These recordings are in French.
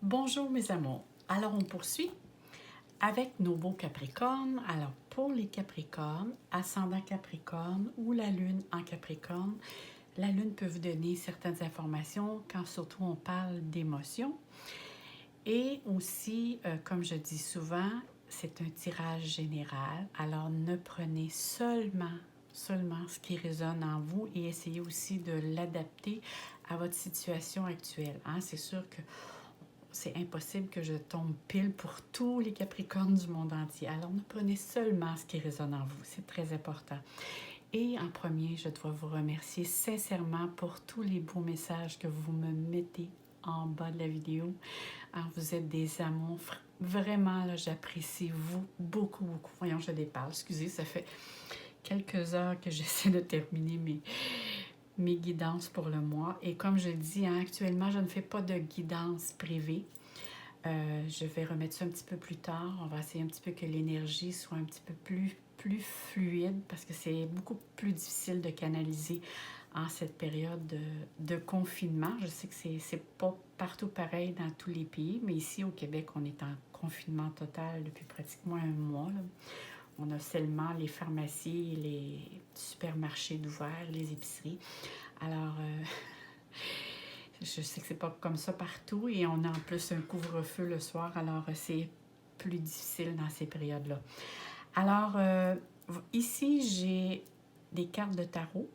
Bonjour mes amours. Alors on poursuit avec nos beaux Capricornes. Alors pour les Capricornes, ascendant Capricorne ou la Lune en Capricorne, la Lune peut vous donner certaines informations quand surtout on parle d'émotions. Et aussi, comme je dis souvent, c'est un tirage général. Alors ne prenez seulement ce qui résonne en vous et essayez aussi de l'adapter à votre situation actuelle. Hein? C'est sûr que c'est impossible que je tombe pile pour tous les Capricornes du monde entier. Alors, ne prenez seulement ce qui résonne en vous. C'est très important. Et en premier, je dois vous remercier sincèrement pour tous les beaux messages que vous me mettez en bas de la vidéo. Alors, vous êtes des amours. Vraiment, là, j'apprécie vous beaucoup, beaucoup. Voyons, je déparle. Excusez, ça fait quelques heures que j'essaie de terminer mes guidances pour le mois. Et comme je dis, hein, actuellement, je ne fais pas de guidance privée. Je vais remettre ça un petit peu plus tard. On va essayer un petit peu que l'énergie soit un petit peu plus fluide parce que c'est beaucoup plus difficile de canaliser en cette période de confinement. Je sais que c'est pas partout pareil dans tous les pays, mais ici au Québec, on est en confinement total depuis pratiquement un mois, là. On a seulement les pharmacies, les supermarchés d'ouverts, les épiceries. Alors, je sais que c'est pas comme ça partout et on a en plus un couvre-feu le soir, alors c'est plus difficile dans ces périodes-là. Alors, ici, j'ai des cartes de tarot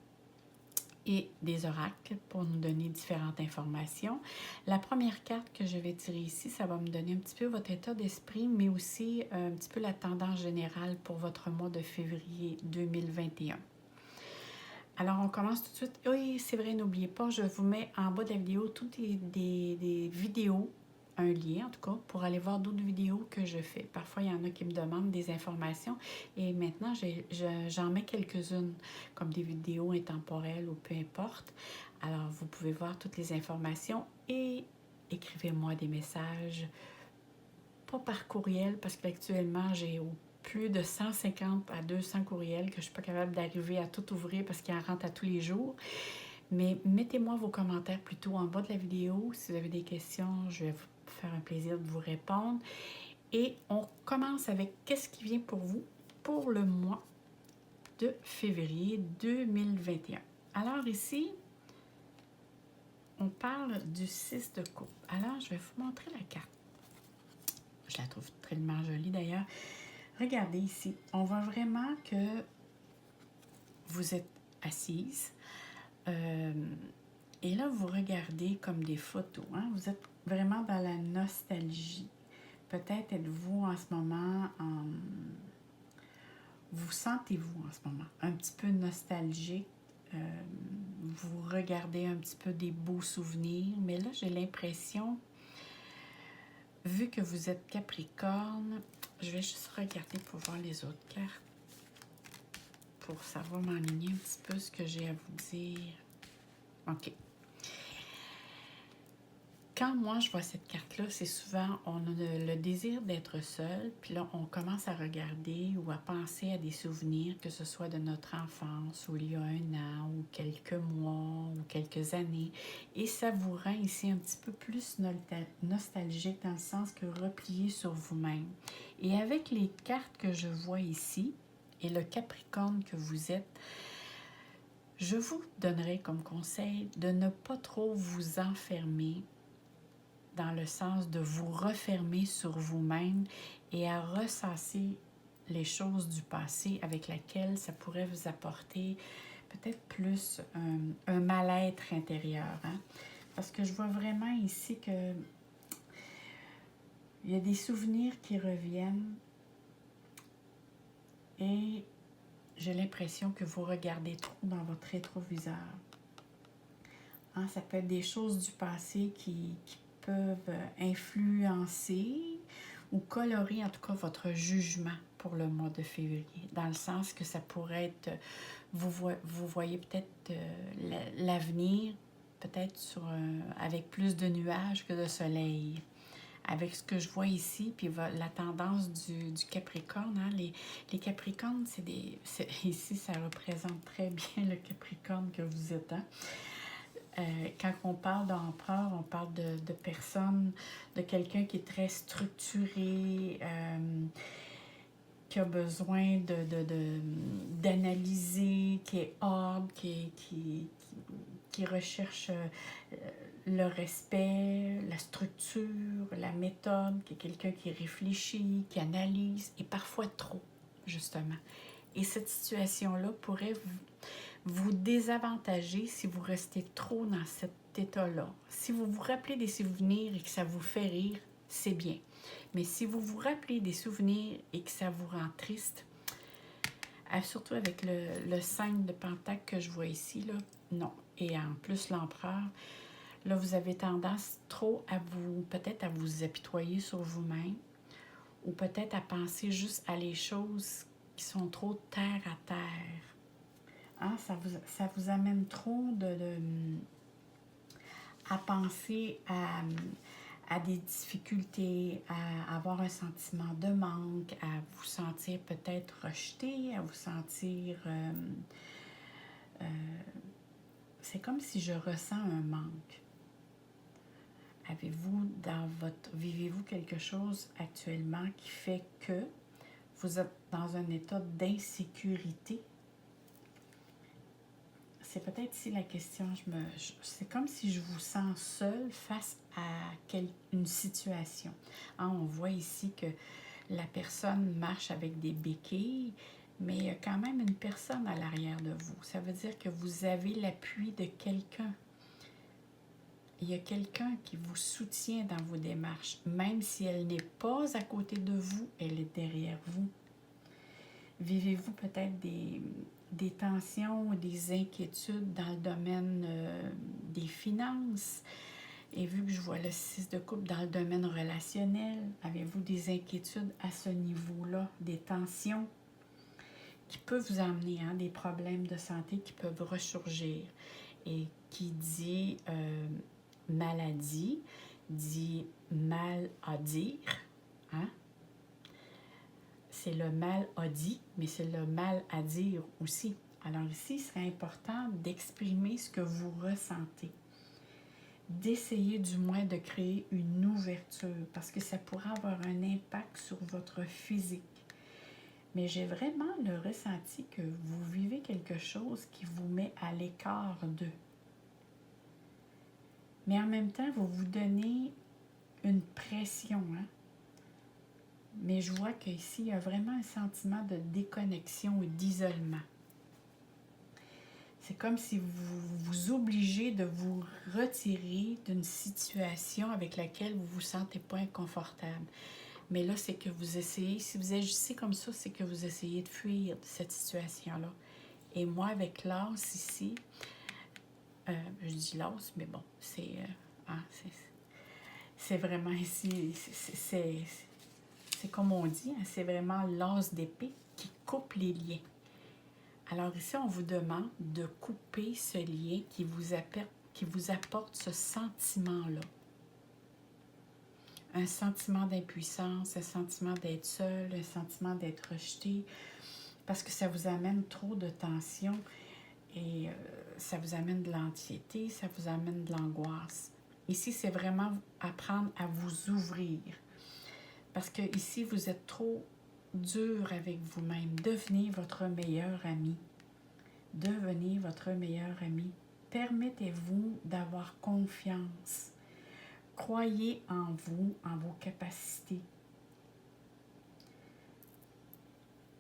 et des oracles pour nous donner différentes informations. La première carte que je vais tirer ici, ça va me donner un petit peu votre état d'esprit, mais aussi un petit peu la tendance générale pour votre mois de février 2021. Alors, on commence tout de suite. Oui, c'est vrai, n'oubliez pas, je vous mets en bas de la vidéo toutes des vidéos, un lien en tout cas, pour aller voir d'autres vidéos que je fais. Parfois, il y en a qui me demandent des informations et maintenant, j'en mets quelques-unes, comme des vidéos intemporelles ou peu importe. Alors, vous pouvez voir toutes les informations et écrivez-moi des messages, pas par courriel, parce qu'actuellement, j'ai plus de 150 à 200 courriels que je ne suis pas capable d'arriver à tout ouvrir parce qu'il en rentre à tous les jours. Mais mettez-moi vos commentaires plutôt en bas de la vidéo. Si vous avez des questions, je vais vous faire un plaisir de vous répondre. Et on commence avec qu'est-ce qui vient pour vous pour le mois de février 2021. Alors ici, on parle du 6 de coupe. Alors, je vais vous montrer la carte. Je la trouve tellement jolie d'ailleurs. Regardez ici, on voit vraiment que vous êtes assise et là, vous regardez comme des photos. Hein? Vous êtes vraiment dans la nostalgie. Peut-être êtes-vous en ce moment, vous sentez-vous en ce moment un petit peu nostalgique. Vous regardez un petit peu des beaux souvenirs, mais là, j'ai l'impression, vu que vous êtes Capricorne, je vais juste regarder pour voir les autres cartes, pour savoir m'enligner un petit peu ce que j'ai à vous dire. OK. Quand moi, je vois cette carte-là, c'est souvent, on a le désir d'être seul, puis là, on commence à regarder ou à penser à des souvenirs, que ce soit de notre enfance, ou il y a un an, ou quelques mois, ou quelques années, et ça vous rend ici un petit peu plus nostalgique dans le sens que replié sur vous-même. Et avec les cartes que je vois ici, et le Capricorne que vous êtes, je vous donnerai comme conseil de ne pas trop vous enfermer dans le sens de vous refermer sur vous-même et à ressasser les choses du passé avec lesquelles ça pourrait vous apporter peut-être plus un mal-être intérieur. Hein? Parce que je vois vraiment ici que il y a des souvenirs qui reviennent et j'ai l'impression que vous regardez trop dans votre rétroviseur. Hein, ça peut être des choses du passé qui peuvent influencer ou colorer en tout cas votre jugement pour le mois de février, dans le sens que ça pourrait être, vous voyez peut-être l'avenir, peut-être avec plus de nuages que de soleil. Avec ce que je vois ici, puis la tendance du Capricorne, hein, les Capricornes, ici, ça représente très bien le Capricorne que vous êtes. Hein? Quand on parle d'empereur, on parle de personne, de quelqu'un qui est très structuré, qui a besoin d'analyser, qui est hard, qui recherche le respect, la structure, la méthode, qui est quelqu'un qui réfléchit, qui analyse, et parfois trop, justement. Et cette situation-là pourrait vous désavantager si vous restez trop dans cet état-là. Si vous vous rappelez des souvenirs et que ça vous fait rire, c'est bien. Mais si vous vous rappelez des souvenirs et que ça vous rend triste, surtout avec le 5 de Pentacle que je vois ici, là, non. Et en plus, l'empereur, là, vous avez tendance trop à peut-être à vous apitoyer sur vous-même ou peut-être à penser juste à les choses qui sont trop terre à terre. Hein? Ça vous amène trop à penser à des difficultés, à avoir un sentiment de manque, à vous sentir peut-être rejeté, à vous sentir... c'est comme si je ressens un manque. Vivez-vous quelque chose actuellement qui fait que vous êtes dans un état d'insécurité? C'est peut-être ici la question. C'est comme si je vous sens seul face à une situation. Hein, on voit ici que la personne marche avec des béquilles, mais il y a quand même une personne à l'arrière de vous. Ça veut dire que vous avez l'appui de quelqu'un. Il y a quelqu'un qui vous soutient dans vos démarches. Même si elle n'est pas à côté de vous, elle est derrière vous. Vivez-vous peut-être des tensions ou des inquiétudes dans le domaine des finances? Et vu que je vois le 6 de coupe dans le domaine relationnel, avez-vous des inquiétudes à ce niveau-là, des tensions qui peuvent vous amener, hein, des problèmes de santé qui peuvent ressurgir? Et qui dit maladie, dit mal à dire, hein? C'est le mal à dit, mais c'est le mal à dire aussi. Alors ici, il serait important d'exprimer ce que vous ressentez. D'essayer du moins de créer une ouverture parce que ça pourrait avoir un impact sur votre physique. Mais j'ai vraiment le ressenti que vous vivez quelque chose qui vous met à l'écart d'eux. Mais en même temps, vous vous donnez une pression, hein? Mais je vois qu'ici, il y a vraiment un sentiment de déconnexion ou d'isolement. C'est comme si vous vous obligez de vous retirer d'une situation avec laquelle vous ne vous sentez pas inconfortable. Mais là, c'est que vous essayez, si vous agissez comme ça, c'est que vous essayez de fuir cette situation-là. Et moi, avec l'as ici, je dis l'as, mais bon, c'est vraiment ici, c'est comme on dit, hein, c'est vraiment l'as d'épée qui coupe les liens. Alors ici, on vous demande de couper ce lien qui vous apporte ce sentiment-là. Un sentiment d'impuissance, un sentiment d'être seul, un sentiment d'être rejeté, parce que ça vous amène trop de tension et ça vous amène de l'anxiété, ça vous amène de l'angoisse. Ici, c'est vraiment apprendre à vous ouvrir. Parce que ici, vous êtes trop dur avec vous-même. Devenez votre meilleur ami. Devenez votre meilleur ami. Permettez-vous d'avoir confiance. Croyez en vous, en vos capacités.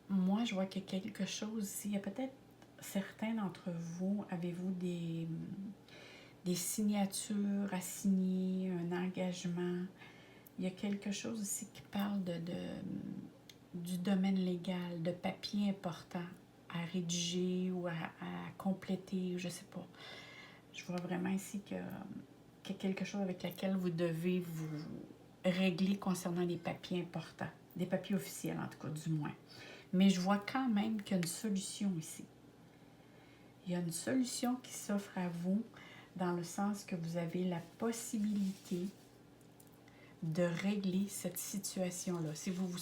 Moi, je vois qu'il y a quelque chose ici. Il y a peut-être certains d'entre vous, avez-vous des signatures à signer, un engagement. Il y a quelque chose ici qui parle du domaine légal, de papiers importants à rédiger ou à compléter, je ne sais pas. Je vois vraiment ici qu'il y a quelque chose avec lequel vous devez vous régler concernant les papiers importants, des papiers officiels en tout cas, du moins. Mais je vois quand même qu'il y a une solution ici. Il y a une solution qui s'offre à vous dans le sens que vous avez la possibilité de régler cette situation-là. Si vous vous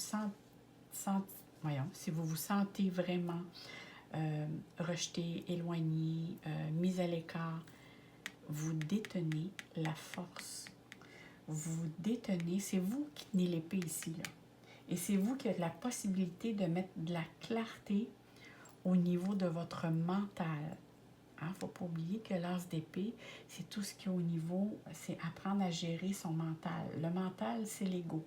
sentez vraiment rejeté, éloigné, mis à l'écart, vous détenez la force. Vous détenez, c'est vous qui tenez l'épée ici, là. Et c'est vous qui avez la possibilité de mettre de la clarté au niveau de votre mental. Il ne faut pas oublier que l'as d'épée, c'est tout ce qui est au niveau, c'est apprendre à gérer son mental. Le mental, c'est l'ego.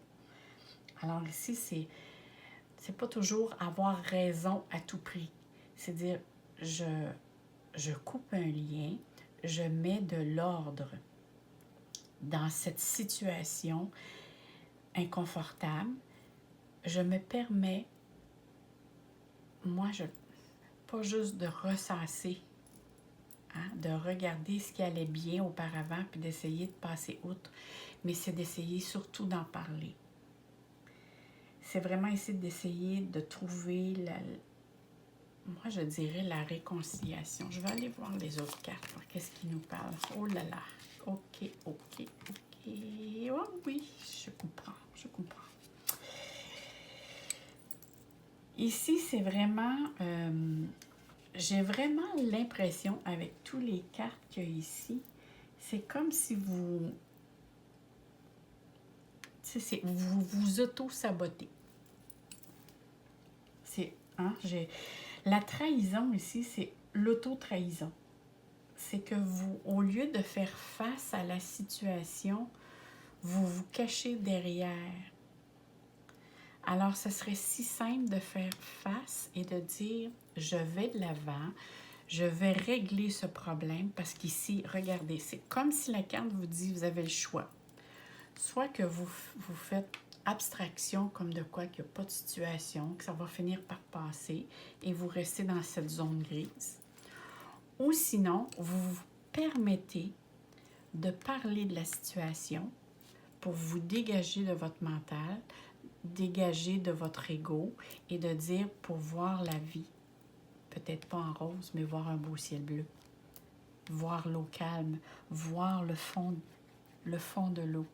Alors ici, c'est pas toujours avoir raison à tout prix. C'est dire, je coupe un lien, je mets de l'ordre dans cette situation inconfortable. Je me permets, moi, pas juste de ressasser, hein, de regarder ce qui allait bien auparavant, puis d'essayer de passer outre, mais c'est d'essayer surtout d'en parler. C'est vraiment essayer d'essayer de trouver moi je dirais la réconciliation. Je vais aller voir les autres cartes, qu'est-ce qui nous parle. Oh là là, ok. Oh oui, je comprends. Ici, c'est vraiment, j'ai vraiment l'impression, avec tous les cartes qu'il y a ici, c'est comme si vous vous auto-sabotez. La trahison ici, c'est l'auto-trahison. C'est que vous, au lieu de faire face à la situation, vous vous cachez derrière. Alors, ce serait si simple de faire face et de dire, je vais de l'avant, je vais régler ce problème parce qu'ici, regardez, c'est comme si la carte vous dit, vous avez le choix. Soit que vous faites abstraction comme de quoi qu'il n'y a pas de situation, que ça va finir par passer et vous restez dans cette zone grise. Ou sinon, vous vous permettez de parler de la situation pour vous dégager de votre mental, dégager de votre ego et de dire pour voir la vie, peut-être pas en rose, mais voir un beau ciel bleu, voir l'eau calme, voir le fond de l'eau.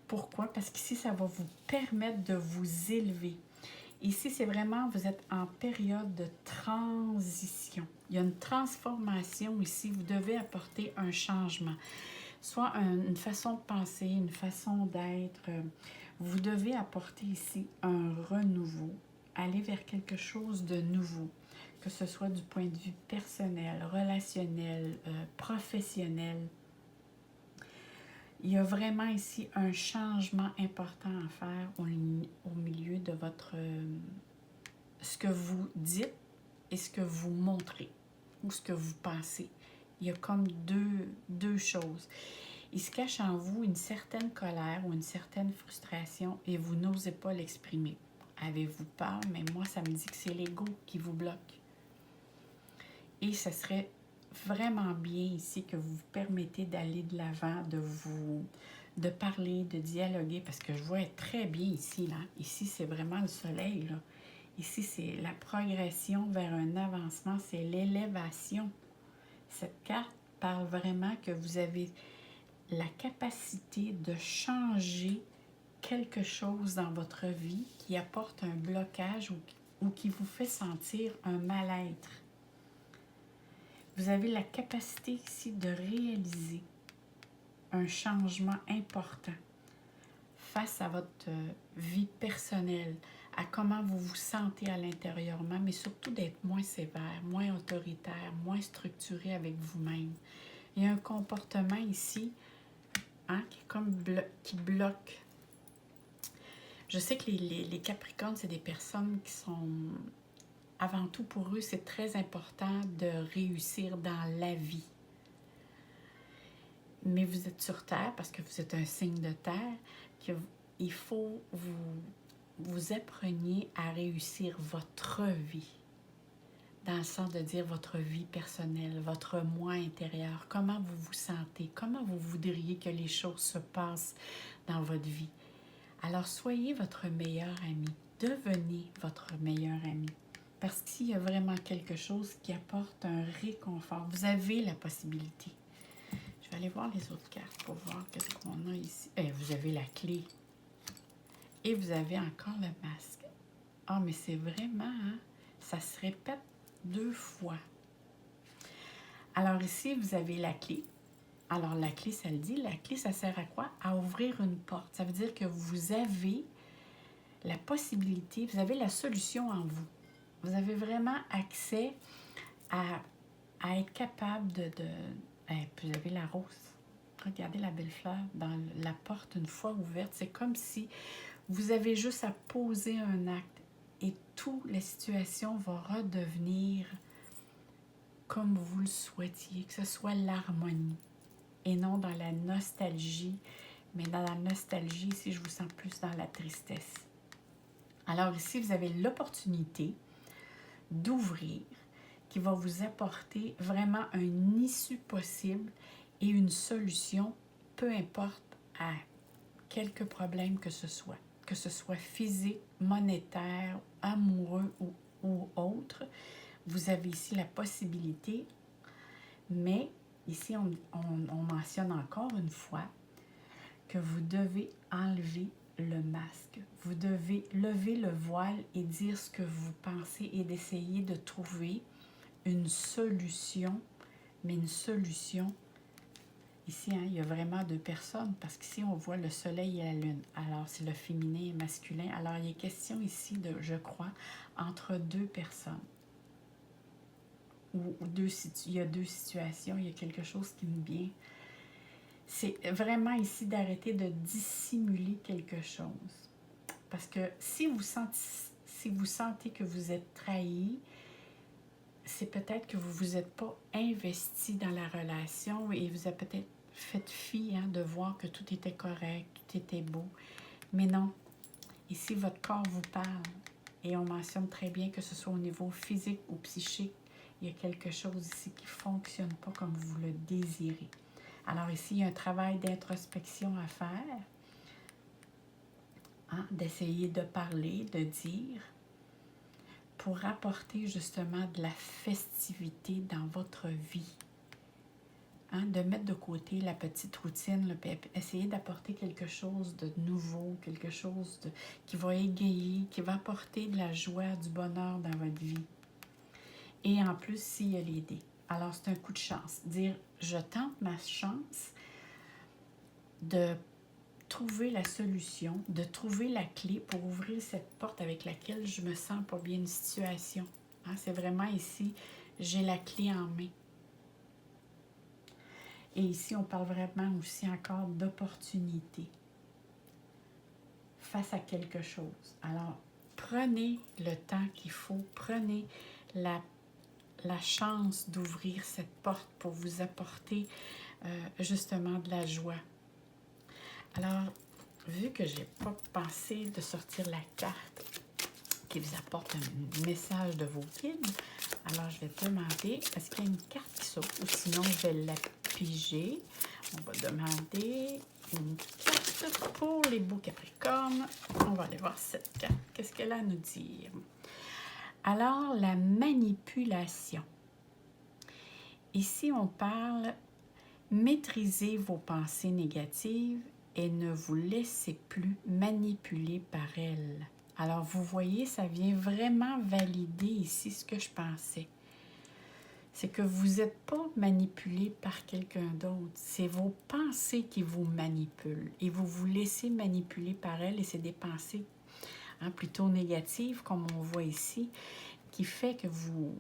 Pourquoi? Parce qu'ici, ça va vous permettre de vous élever. Ici, c'est vraiment, vous êtes en période de transition. Il y a une transformation ici. Vous devez apporter un changement. Soit une façon de penser, une façon d'être. Vous devez apporter ici un renouveau. Aller vers quelque chose de nouveau. Que ce soit du point de vue personnel, relationnel, professionnel. Il y a vraiment ici un changement important à faire au milieu de votre ce que vous dites et ce que vous montrez ou ce que vous pensez. Il y a comme deux choses. Il se cache en vous une certaine colère ou une certaine frustration et vous n'osez pas l'exprimer. Avez-vous peur? Mais moi, ça me dit que c'est l'ego qui vous bloque. Et ce serait vraiment bien ici que vous vous permettez d'aller de l'avant, de parler, de dialoguer, parce que je vois être très bien ici, là. Ici, c'est vraiment le soleil, là. Ici, c'est la progression vers un avancement, c'est l'élévation. Cette carte parle vraiment que vous avez la capacité de changer quelque chose dans votre vie qui apporte un blocage ou qui vous fait sentir un mal-être. Vous avez la capacité ici de réaliser un changement important face à votre vie personnelle, à comment vous vous sentez à l'intérieurement, mais surtout d'être moins sévère, moins autoritaire, moins structuré avec vous-même. Il y a un comportement ici qui est comme qui bloque. Je sais que les Capricornes, c'est des personnes qui sont... Avant tout, pour eux, c'est très important de réussir dans la vie. Mais vous êtes sur Terre, parce que vous êtes un signe de Terre, qu'il faut vous appreniez à réussir votre vie. Dans le sens de dire votre vie personnelle, votre moi intérieur, comment vous vous sentez, comment vous voudriez que les choses se passent dans votre vie. Alors, soyez votre meilleur ami, devenez votre meilleur ami. Parce qu'il y a vraiment quelque chose qui apporte un réconfort. Vous avez la possibilité. Je vais aller voir les autres cartes pour voir qu'est-ce qu'on a ici. Vous avez la clé. Et vous avez encore le masque. Ah, mais c'est vraiment, hein, ça se répète 2 fois. Alors ici, vous avez la clé. Alors, la clé, ça le dit. La clé, ça sert à quoi? À ouvrir une porte. Ça veut dire que vous avez la possibilité, vous avez la solution en vous. Vous avez vraiment accès à être capable puis vous avez la rose. Regardez la belle fleur dans la porte une fois ouverte. C'est comme si vous avez juste à poser un acte et toute la situation va redevenir comme vous le souhaitiez, que ce soit l'harmonie et non dans la nostalgie. Mais dans la nostalgie, ici, je vous sens plus dans la tristesse. Alors ici, vous avez l'opportunité d'ouvrir qui va vous apporter vraiment un issue possible et une solution, peu importe à quelque problème que ce soit physique, monétaire, amoureux ou autre. Vous avez ici la possibilité, mais ici on mentionne encore une fois que vous devez enlever le masque. Vous devez lever le voile et dire ce que vous pensez et d'essayer de trouver une solution, mais une solution. Ici, hein, il y a vraiment deux personnes parce qu'ici, on voit le soleil et la lune. Alors, c'est le féminin et masculin. Alors, il est question ici de, je crois, entre deux personnes. Il y a deux situations, il y a quelque chose qui me vient. C'est vraiment ici d'arrêter de dissimuler quelque chose. Parce que si vous sentez que vous êtes trahi, c'est peut-être que vous ne vous êtes pas investi dans la relation et vous avez peut-être fait fi de voir que tout était correct, tout était beau. Mais non, ici, votre corps vous parle. Et on mentionne très bien que ce soit au niveau physique ou psychique, il y a quelque chose ici qui ne fonctionne pas comme vous le désirez. Alors ici, il y a un travail d'introspection à faire, d'essayer de parler, de dire, pour apporter justement de la festivité dans votre vie. De mettre de côté la petite routine, puis essayer d'apporter quelque chose de nouveau, quelque chose qui va égayer, qui va apporter de la joie, du bonheur dans votre vie. Et en plus, s'il y a les dés. Alors, c'est un coup de chance. Dire, je tente ma chance de trouver la solution, de trouver la clé pour ouvrir cette porte avec laquelle je me sens pas bien une situation. C'est vraiment ici, j'ai la clé en main. Et ici, on parle vraiment aussi encore d'opportunité face à quelque chose. Alors, prenez le temps qu'il faut, prenez la chance d'ouvrir cette porte pour vous apporter justement de la joie. Alors, vu que je n'ai pas pensé de sortir la carte qui vous apporte un message de vos guides, alors je vais demander, est-ce qu'il y a une carte qui saute? Ou sinon, je vais la piger. On va demander une carte pour les beaux Capricornes. On va aller voir cette carte. Qu'est-ce qu'elle a à nous dire? Alors, la manipulation. Ici, on parle maîtriser vos pensées négatives et ne vous laissez plus manipuler par elles. Alors, vous voyez, ça vient vraiment valider ici ce que je pensais. C'est que vous n'êtes pas manipulé par quelqu'un d'autre. C'est vos pensées qui vous manipulent et vous vous laissez manipuler par elles et c'est des pensées plutôt négatives, comme on voit ici, qui fait que vous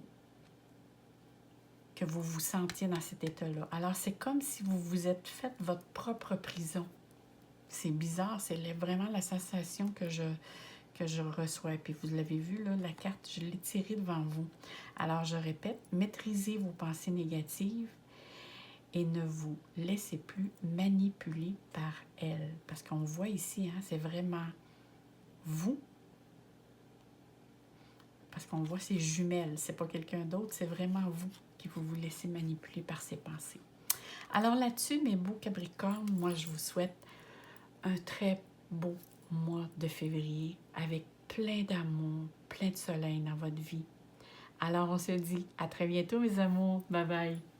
vous sentiez dans cet état-là. Alors, c'est comme si vous vous êtes fait votre propre prison. C'est bizarre, c'est vraiment la sensation que je reçois. Puis vous l'avez vu, là, la carte, je l'ai tirée devant vous. Alors, je répète, maîtrisez vos pensées négatives et ne vous laissez plus manipuler par elles. Parce qu'on voit ici, c'est vraiment vous. Parce qu'on voit ces jumelles, c'est pas quelqu'un d'autre, c'est vraiment vous qui vous laissez manipuler par ces pensées. Alors là-dessus, mes beaux Capricornes, moi, je vous souhaite un très beau mois de février avec plein d'amour, plein de soleil dans votre vie. Alors, on se dit à très bientôt, mes amours. Bye bye!